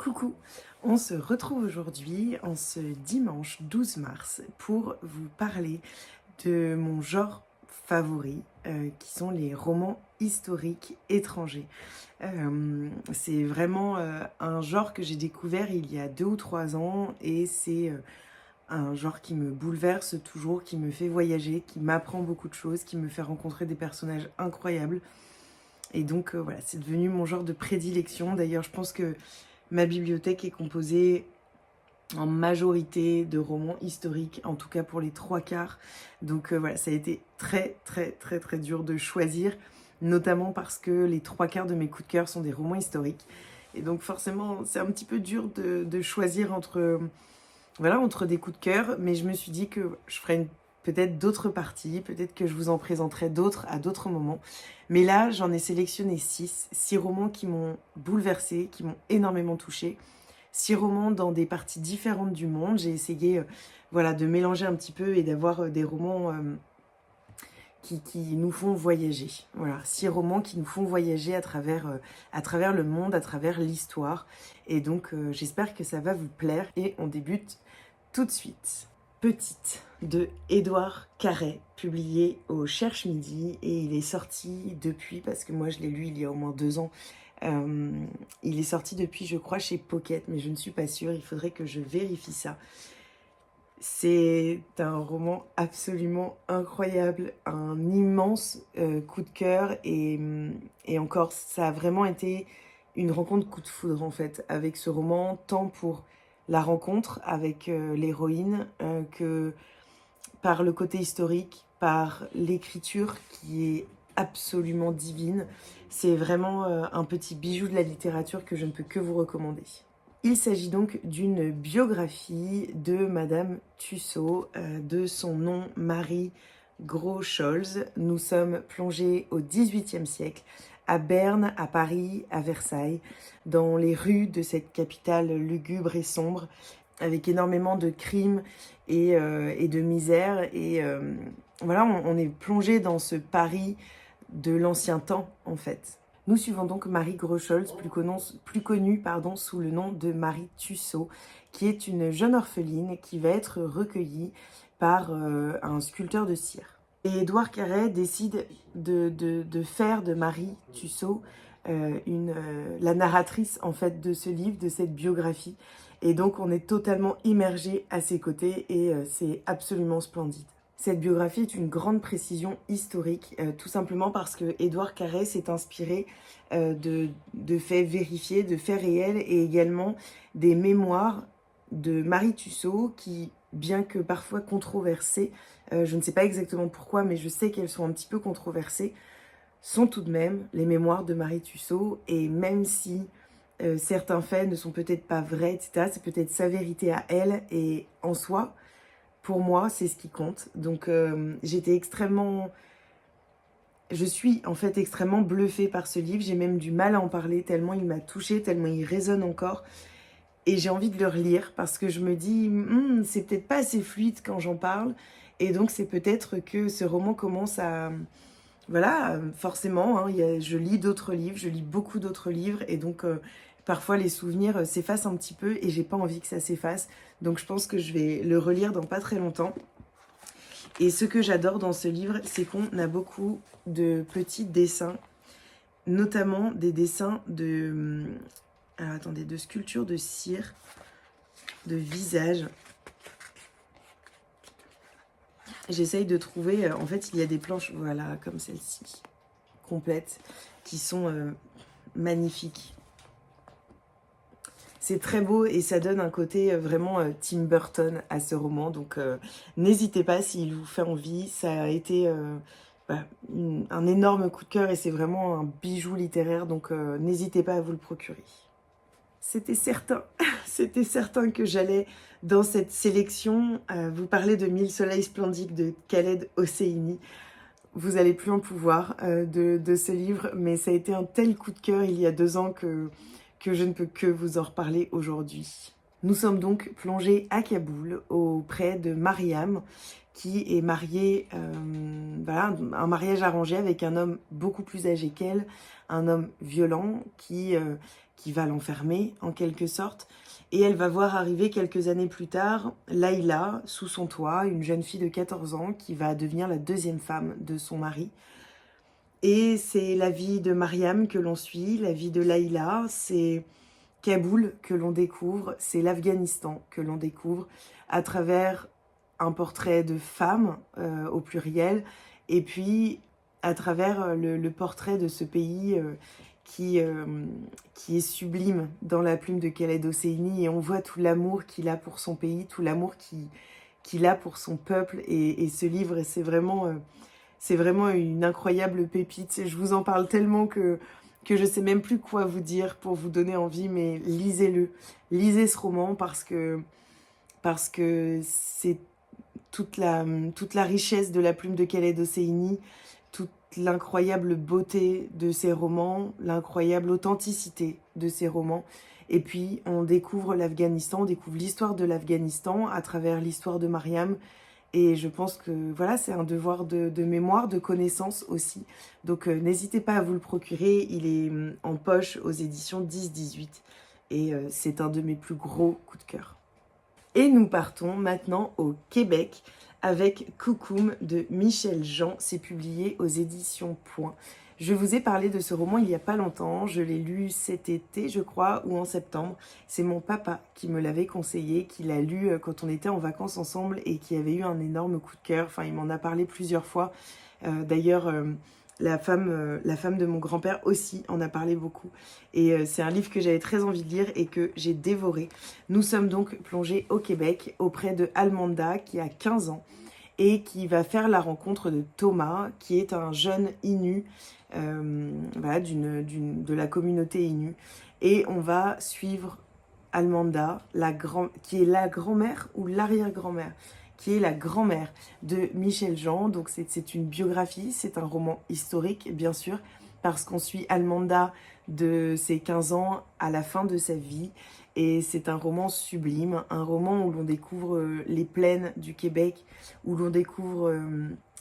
Coucou, on se retrouve aujourd'hui en ce dimanche 12 mars pour vous parler de mon genre favori qui sont les romans historiques étrangers. C'est vraiment un genre que j'ai découvert il y a 2 ou 3 ans et c'est un genre qui me bouleverse toujours, qui me fait voyager, qui m'apprend beaucoup de choses, qui me fait rencontrer des personnages incroyables. Et donc voilà, c'est devenu mon genre de prédilection. D'ailleurs, je pense que ma bibliothèque est composée en majorité de romans historiques, en tout cas pour les 3 quarts. Donc voilà, ça a été très dur de choisir, notamment parce que les 3 quarts de mes coups de cœur sont des romans historiques. Et donc forcément, c'est un petit peu dur de choisir entre des coups de cœur, mais je me suis dit que je ferais peut-être d'autres parties, peut-être que je vous en présenterai d'autres à d'autres moments. Mais là, j'en ai sélectionné 6 romans qui m'ont bouleversée, qui m'ont énormément touchée. 6 romans dans des parties différentes du monde. J'ai essayé de mélanger un petit peu et d'avoir des romans qui nous font voyager. Voilà, 6 romans qui nous font voyager à travers le monde, à travers l'histoire. Et donc, j'espère que ça va vous plaire. Et on débute tout de suite. Petite de Édouard Carré, publié au Cherche Midi, et il est sorti depuis, parce que moi je l'ai lu il y a au moins 2 ans, il est sorti depuis je crois chez Pocket, mais je ne suis pas sûre, il faudrait que je vérifie ça. C'est un roman absolument incroyable, un immense coup de cœur, et encore ça a vraiment été une rencontre coup de foudre en fait avec ce roman, tant pour la rencontre avec l'héroïne que par le côté historique, par l'écriture qui est absolument divine. C'est vraiment un petit bijou de la littérature que je ne peux que vous recommander. Il s'agit donc d'une biographie de Madame Tussaud, de son nom Marie Gros-Scholz. Nous sommes plongés au XVIIIe siècle, à Berne, à Paris, à Versailles, dans les rues de cette capitale lugubre et sombre, avec énormément de crimes et de misère. Et voilà, on est plongé dans ce Paris de l'ancien temps, en fait. Nous suivons donc Marie Gros-Scholz, plus connue sous le nom de Marie Tussaud, qui est une jeune orpheline qui va être recueillie par un sculpteur de cire. Et Édouard Carré décide de faire de Marie Tussaud la narratrice en fait de ce livre, de cette biographie. Et donc on est totalement immergé à ses côtés et c'est absolument splendide. Cette biographie est une grande précision historique, tout simplement parce que Édouard Carré s'est inspiré de faits vérifiés, de faits réels, et également des mémoires de Marie Tussaud qui, bien que parfois controversées, je ne sais pas exactement pourquoi, mais je sais qu'elles sont un petit peu controversées, sont tout de même les mémoires de Marie Tussaud. Et même si certains faits ne sont peut-être pas vrais, etc., c'est peut-être sa vérité à elle, et en soi, pour moi, c'est ce qui compte. Donc je suis en fait extrêmement bluffée par ce livre. J'ai même du mal à en parler tellement il m'a touchée, tellement il résonne encore. Et j'ai envie de le relire parce que je me dis, c'est peut-être pas assez fluide quand j'en parle. Et donc c'est peut-être que ce roman commence à... Voilà, forcément, hein, je lis d'autres livres, je lis beaucoup d'autres livres. Et donc parfois les souvenirs s'effacent un petit peu et j'ai pas envie que ça s'efface. Donc je pense que je vais le relire dans pas très longtemps. Et ce que j'adore dans ce livre, c'est qu'on a beaucoup de petits dessins, notamment des dessins de sculptures de cire, de visages. J'essaye de trouver, en fait il y a des planches, voilà, comme celle-ci, complètes, qui sont magnifiques. C'est très beau et ça donne un côté vraiment Tim Burton à ce roman. Donc n'hésitez pas s'il vous fait envie. Ça a été un énorme coup de cœur et c'est vraiment un bijou littéraire. Donc n'hésitez pas à vous le procurer. C'était certain, c'était certain que j'allais dans cette sélection vous parler de 1000 soleils splendides de Khaled Hosseini. Vous n'allez plus en pouvoir de ce livre, mais ça a été un tel coup de cœur il y a 2 ans que je ne peux que vous en reparler aujourd'hui. Nous sommes donc plongés à Kaboul, auprès de Mariam, qui est mariée, voilà, un mariage arrangé avec un homme beaucoup plus âgé qu'elle, un homme violent qui va l'enfermer en quelque sorte. Et elle va voir arriver quelques années plus tard Layla sous son toit, une jeune fille de 14 ans qui va devenir la deuxième femme de son mari. Et c'est la vie de Mariam que l'on suit, la vie de Layla, c'est Kaboul que l'on découvre, c'est l'Afghanistan que l'on découvre à travers un portrait de femme au pluriel, et puis à travers le portrait de ce pays qui est sublime dans la plume de Khaled Hosseini, et on voit tout l'amour qu'il a pour son pays, tout l'amour qu'il a pour son peuple, et ce livre, c'est vraiment une incroyable pépite. Je vous en parle tellement que je sais même plus quoi vous dire pour vous donner envie, mais lisez-le, lisez ce roman parce que c'est toute la richesse de la plume de Khaled Hosseini, toute l'incroyable beauté de ses romans, l'incroyable authenticité de ses romans. Et puis on découvre l'Afghanistan, on découvre l'histoire de l'Afghanistan à travers l'histoire de Mariam. Et je pense que voilà, c'est un devoir de mémoire, de connaissance aussi. Donc n'hésitez pas à vous le procurer, il est en poche aux éditions 10-18. Et c'est un de mes plus gros coups de cœur. Et nous partons maintenant au Québec avec Coucoum de Michel Jean. C'est publié aux éditions Point. Je vous ai parlé de ce roman il n'y a pas longtemps. Je l'ai lu cet été, je crois, ou en septembre. C'est mon papa qui me l'avait conseillé, qui l'a lu quand on était en vacances ensemble et qui avait eu un énorme coup de cœur. Enfin, il m'en a parlé plusieurs fois. D'ailleurs, la femme de mon grand-père aussi en a parlé beaucoup. Et c'est un livre que j'avais très envie de lire et que j'ai dévoré. Nous sommes donc plongés au Québec auprès de Almanda qui a 15 ans et qui va faire la rencontre de Thomas, qui est un jeune Innu, voilà, de la communauté Innu. Et on va suivre Almanda, qui est la grand-mère ou l'arrière-grand-mère, qui est la grand-mère de Michel Jean. Donc c'est une biographie, c'est un roman historique, bien sûr, parce qu'on suit Almanda de ses 15 ans à la fin de sa vie. Et c'est un roman sublime, un roman où l'on découvre les plaines du Québec, où l'on découvre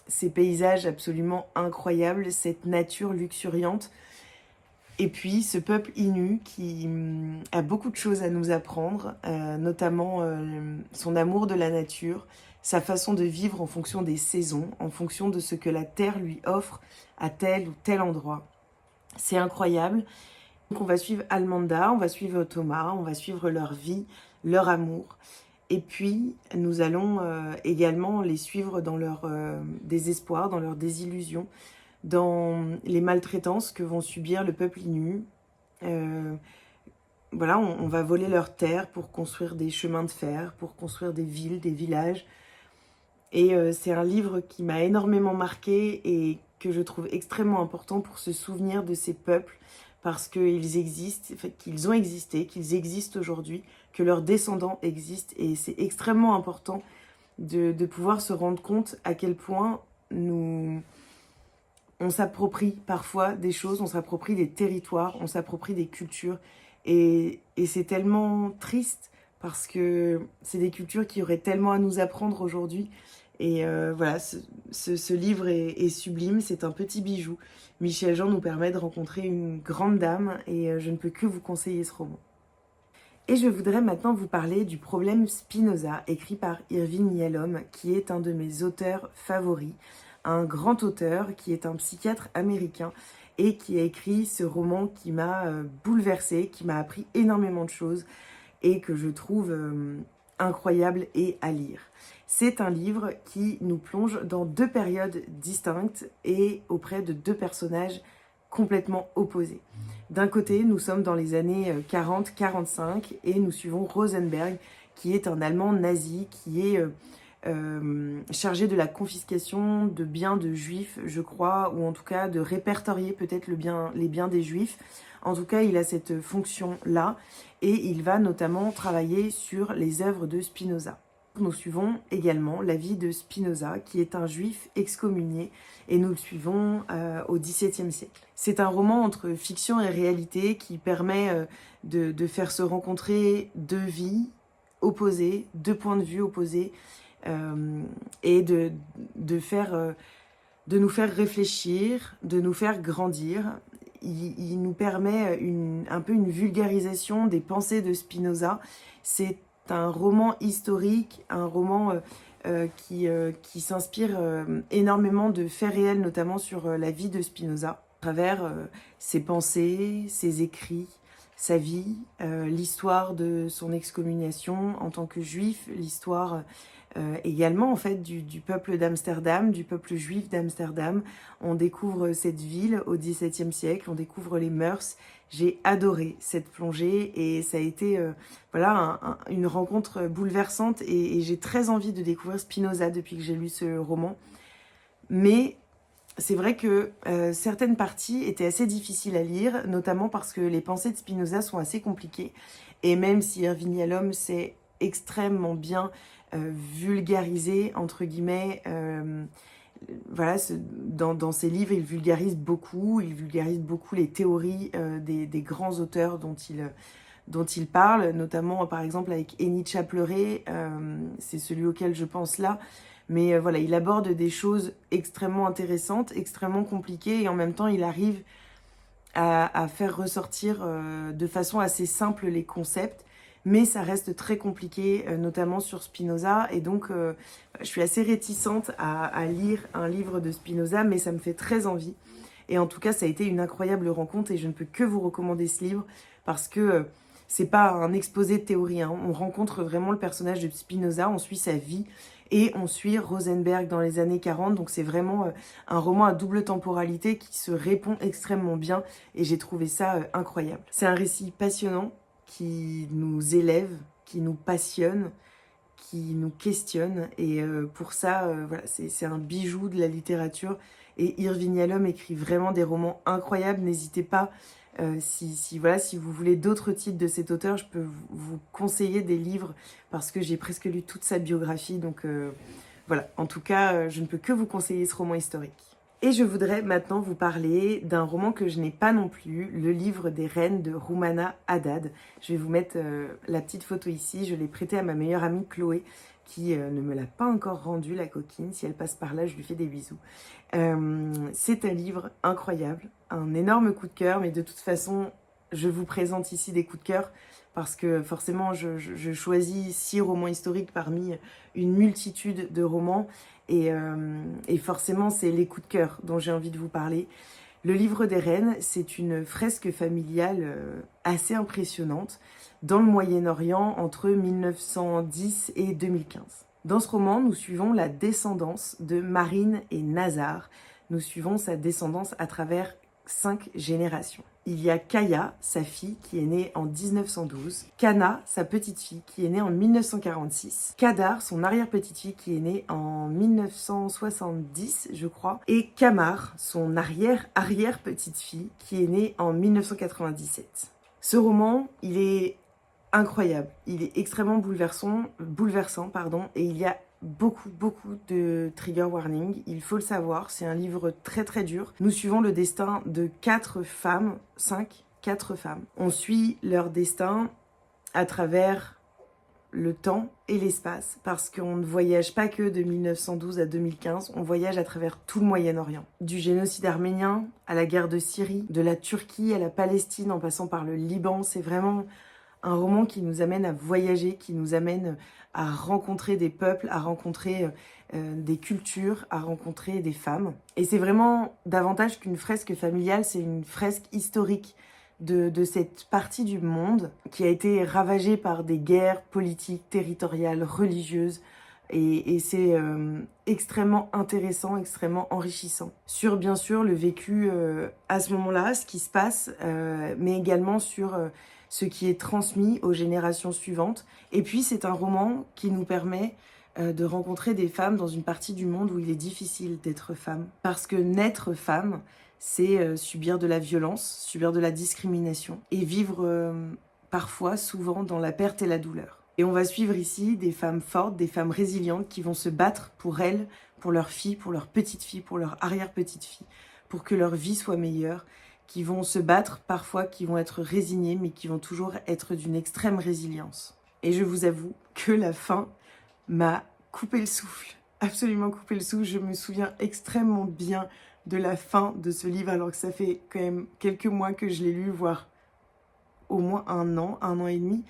ces paysages absolument incroyables, cette nature luxuriante. Et puis ce peuple Innu qui a beaucoup de choses à nous apprendre, notamment son amour de la nature, sa façon de vivre en fonction des saisons, en fonction de ce que la terre lui offre à tel ou tel endroit. C'est incroyable. Donc on va suivre Almanda, on va suivre Thomas, on va suivre leur vie, leur amour. Et puis nous allons également les suivre dans leur désespoir, dans leur désillusion, dans les maltraitances que vont subir le peuple Innu. Voilà, on va voler leurs terres pour construire des chemins de fer, pour construire des villes, des villages. Et c'est un livre qui m'a énormément marqué et que je trouve extrêmement important pour se souvenir de ces peuples, parce qu'ils existent, qu'ils ont existé, qu'ils existent aujourd'hui, que leurs descendants existent. Et c'est extrêmement important de pouvoir se rendre compte à quel point on s'approprie parfois des choses, on s'approprie des territoires, on s'approprie des cultures. Et c'est tellement triste parce que c'est des cultures qui auraient tellement à nous apprendre aujourd'hui. Et voilà, ce livre est sublime, c'est un petit bijou. Michel Jean nous permet de rencontrer une grande dame et je ne peux que vous conseiller ce roman. Et je voudrais maintenant vous parler du problème Spinoza, écrit par Irving Yalom, qui est un de mes auteurs favoris, un grand auteur qui est un psychiatre américain et qui a écrit ce roman qui m'a bouleversée, qui m'a appris énormément de choses et que je trouve incroyable et à lire. C'est un livre qui nous plonge dans deux périodes distinctes et auprès de deux personnages complètement opposés. D'un côté, nous sommes dans les années 40-45 et nous suivons Rosenberg, qui est un Allemand nazi, qui est chargé de la confiscation de biens de juifs, je crois, ou en tout cas de répertorier peut-être les biens des juifs. En tout cas, il a cette fonction-là et il va notamment travailler sur les œuvres de Spinoza. Nous suivons également la vie de Spinoza, qui est un juif excommunié, et nous le suivons au XVIIe siècle. C'est un roman entre fiction et réalité qui permet de faire se rencontrer deux vies opposées, deux points de vue opposés, et de nous faire réfléchir, de nous faire grandir. Il nous permet un peu une vulgarisation des pensées de Spinoza. C'est un roman historique, un roman qui s'inspire énormément de faits réels, notamment sur la vie de Spinoza, à travers ses pensées, ses écrits, sa vie, l'histoire de son excommunication en tant que juif, l'histoire également en fait du peuple d'Amsterdam, du peuple juif d'Amsterdam. On découvre cette ville au XVIIe siècle, on découvre les mœurs. J'ai adoré cette plongée et ça a été une rencontre bouleversante et j'ai très envie de découvrir Spinoza depuis que j'ai lu ce roman. Mais c'est vrai que certaines parties étaient assez difficiles à lire, notamment parce que les pensées de Spinoza sont assez compliquées. Et même si Irving Yalom s'est extrêmement bien vulgarisé, entre guillemets, dans ses livres, il vulgarise beaucoup les théories des grands auteurs dont il parle, notamment par exemple avec Énie Chapleray, c'est celui auquel je pense là. Mais voilà, il aborde des choses extrêmement intéressantes, extrêmement compliquées, et en même temps, il arrive à faire ressortir de façon assez simple les concepts, mais ça reste très compliqué, notamment sur Spinoza, et donc je suis assez réticente à lire un livre de Spinoza, mais ça me fait très envie. Et en tout cas, ça a été une incroyable rencontre, et je ne peux que vous recommander ce livre, parce que c'est pas un exposé de théorie, hein. On rencontre vraiment le personnage de Spinoza, on suit sa vie, et on suit Rosenberg dans les années 40, donc c'est vraiment un roman à double temporalité qui se répond extrêmement bien, et j'ai trouvé ça incroyable. C'est un récit passionnant, qui nous élève, qui nous passionne, qui nous questionne, et pour ça, c'est un bijou de la littérature, et Irving Yalom écrit vraiment des romans incroyables. N'hésitez pas, si vous voulez d'autres titres de cet auteur, je peux vous conseiller des livres, parce que j'ai presque lu toute sa biographie, donc voilà, en tout cas, je ne peux que vous conseiller ce roman historique. Et je voudrais maintenant vous parler d'un roman que je n'ai pas non plus, Le livre des reines de Rumana Haddad. Je vais vous mettre la petite photo ici, je l'ai prêté à ma meilleure amie Chloé, qui ne me l'a pas encore rendu, la coquine. Si elle passe par là, je lui fais des bisous. C'est un livre incroyable, un énorme coup de cœur, mais de toute façon, je vous présente ici des coups de cœur, parce que forcément, je choisis 6 romans historiques parmi une multitude de romans, et forcément, c'est les coups de cœur dont j'ai envie de vous parler. Le livre des reines, c'est une fresque familiale assez impressionnante dans le Moyen-Orient entre 1910 et 2015. Dans ce roman, nous suivons la descendance de Marine et Nazar. Nous suivons sa descendance à travers 5 générations. Il y a Kaya, sa fille, qui est née en 1912. Kana, sa petite-fille, qui est née en 1946. Kadar, son arrière-petite-fille, qui est née en 1970, je crois. Et Kamar, son arrière-arrière-petite-fille, qui est née en 1997. Ce roman, il est incroyable. Il est extrêmement bouleversant, et il y a beaucoup de trigger warning, il faut le savoir, c'est un livre très très dur. Nous suivons le destin de 4 femmes, 4 femmes. On suit leur destin à travers le temps et l'espace, parce qu'on ne voyage pas que de 1912 à 2015, on voyage à travers tout le Moyen-Orient. Du génocide arménien à la guerre de Syrie, de la Turquie à la Palestine, en passant par le Liban. C'est vraiment un roman qui nous amène à voyager, qui nous amène à rencontrer des peuples, à rencontrer des cultures, à rencontrer des femmes. Et c'est vraiment davantage qu'une fresque familiale, c'est une fresque historique de cette partie du monde qui a été ravagée par des guerres politiques, territoriales, religieuses. Et c'est extrêmement intéressant, extrêmement enrichissant. Sur, bien sûr, le vécu à ce moment-là, ce qui se passe, mais également sur ce qui est transmis aux générations suivantes. Et puis, c'est un roman qui nous permet de rencontrer des femmes dans une partie du monde où il est difficile d'être femme. Parce que naître femme, c'est subir de la violence, subir de la discrimination et vivre parfois, souvent, dans la perte et la douleur. Et on va suivre ici des femmes fortes, des femmes résilientes qui vont se battre pour elles, pour leurs filles, pour leurs petites filles, pour leurs arrière-petites filles, pour que leur vie soit meilleure, qui vont se battre parfois, qui vont être résignées, mais qui vont toujours être d'une extrême résilience. Et je vous avoue que la fin m'a couper le souffle, absolument couper le souffle. Je me souviens extrêmement bien de la fin de ce livre, alors que ça fait quand même quelques mois que je l'ai lu, voire au moins un an et demi.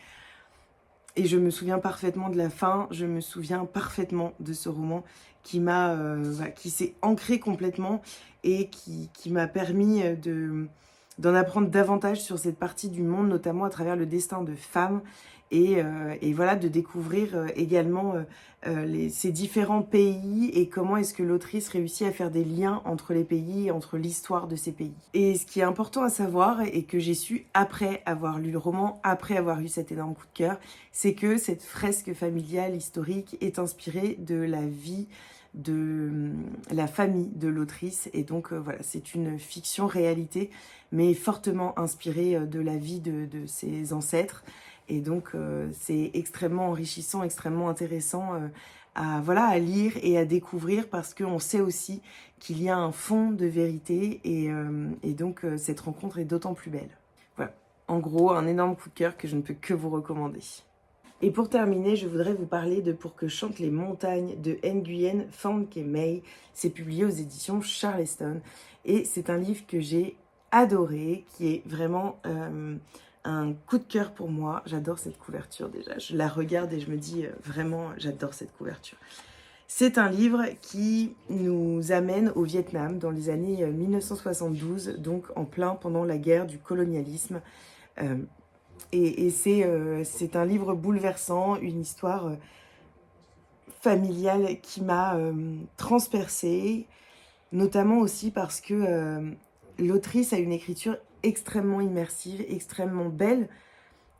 Et je me souviens parfaitement de la fin, je me souviens parfaitement de ce roman qui m'a, qui s'est ancré complètement et qui m'a permis d'en apprendre davantage sur cette partie du monde, notamment à travers le destin de femmes et voilà, de découvrir également ces différents pays et comment est-ce que l'autrice réussit à faire des liens entre les pays, entre l'histoire de ces pays. Et ce qui est important à savoir et que j'ai su après avoir lu le roman, après avoir eu cet énorme coup de cœur, c'est que cette fresque familiale historique est inspirée de la vie de la famille de l'autrice et donc voilà, c'est une fiction réalité mais fortement inspirée de la vie de ses ancêtres et donc c'est extrêmement enrichissant, extrêmement intéressant à lire et à découvrir parce qu'on sait aussi qu'il y a un fond de vérité et donc cette rencontre est d'autant plus belle. Voilà, en gros un énorme coup de cœur que je ne peux que vous recommander. Et pour terminer, je voudrais vous parler de Pour que chantent les montagnes de Nguyen Phan Ke May. C'est publié aux éditions Charleston. Et c'est un livre que j'ai adoré, qui est vraiment un coup de cœur pour moi. J'adore cette couverture déjà. Je la regarde et je me dis vraiment, j'adore cette couverture. C'est un livre qui nous amène au Vietnam dans les années 1972, donc en plein pendant la guerre du colonialisme. Et c'est un livre bouleversant, une histoire familiale qui m'a transpercée, notamment aussi parce que l'autrice a une écriture extrêmement immersive, extrêmement belle,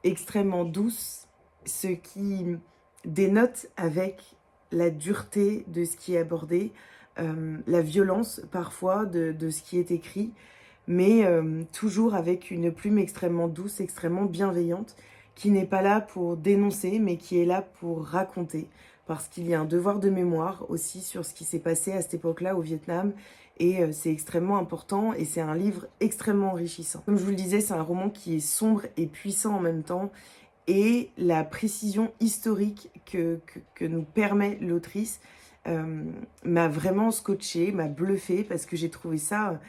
extrêmement douce, ce qui dénote avec la dureté de ce qui est abordé, la violence parfois de ce qui est écrit, mais toujours avec une plume extrêmement douce, extrêmement bienveillante, qui n'est pas là pour dénoncer, mais qui est là pour raconter, parce qu'il y a un devoir de mémoire aussi sur ce qui s'est passé à cette époque-là au Vietnam, et c'est extrêmement important, et c'est un livre extrêmement enrichissant. Comme je vous le disais, c'est un roman qui est sombre et puissant en même temps, et la précision historique que nous permet l'autrice m'a vraiment scotché, m'a bluffé, parce que j'ai trouvé ça...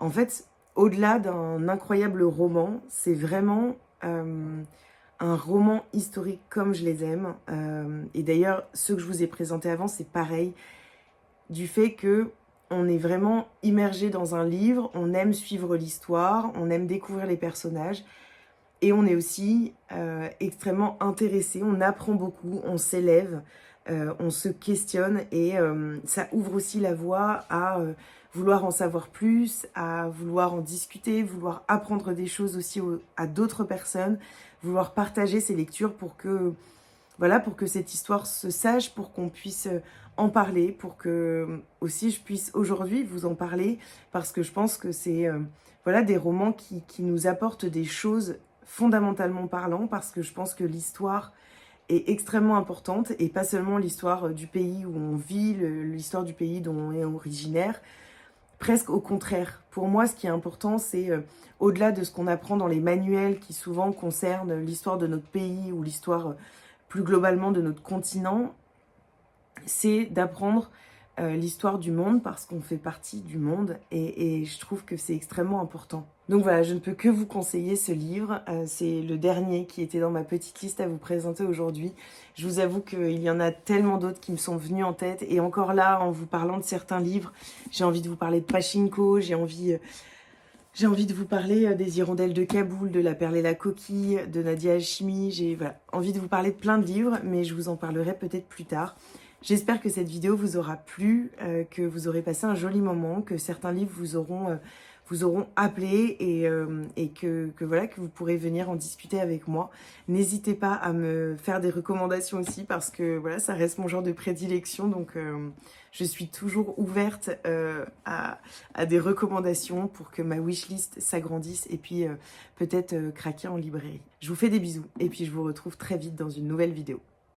En fait, au-delà d'un incroyable roman, c'est vraiment un roman historique comme je les aime. Et d'ailleurs, ceux que je vous ai présentés avant, c'est pareil. Du fait que on est vraiment immergé dans un livre, on aime suivre l'histoire, on aime découvrir les personnages. Et on est aussi extrêmement intéressé, on apprend beaucoup, on s'élève, on se questionne et ça ouvre aussi la voie à vouloir en savoir plus, à vouloir en discuter, vouloir apprendre des choses aussi à d'autres personnes, vouloir partager ces lectures pour que, voilà, pour que cette histoire se sache, pour qu'on puisse en parler, pour que aussi je puisse aujourd'hui vous en parler, parce que je pense que c'est voilà, des romans qui nous apportent des choses fondamentalement parlant, parce que je pense que l'histoire est extrêmement importante, et pas seulement l'histoire du pays où on vit, l'histoire du pays dont on est originaire, presque au contraire. Pour moi, ce qui est important, c'est au-delà de ce qu'on apprend dans les manuels qui souvent concernent l'histoire de notre pays ou l'histoire plus globalement de notre continent, c'est d'apprendre l'histoire du monde parce qu'on fait partie du monde et je trouve que c'est extrêmement important. Donc voilà, je ne peux que vous conseiller ce livre. C'est le dernier qui était dans ma petite liste à vous présenter aujourd'hui. Je vous avoue qu'il y en a tellement d'autres qui me sont venus en tête. Et encore là, en vous parlant de certains livres, j'ai envie de vous parler de Pachinko, j'ai envie de vous parler des Hirondelles de Kaboul, de La Perle et la Coquille, de Nadia Hachimi. J'ai envie de vous parler de plein de livres, mais je vous en parlerai peut-être plus tard. J'espère que cette vidéo vous aura plu, que vous aurez passé un joli moment, que certains livres vous auront appelé et que voilà, que vous pourrez venir en discuter avec moi. N'hésitez pas à me faire des recommandations aussi parce que voilà, ça reste mon genre de prédilection, donc je suis toujours ouverte à des recommandations pour que ma wishlist s'agrandisse et puis peut-être craquer en librairie. Je vous fais des bisous et puis je vous retrouve très vite dans une nouvelle vidéo.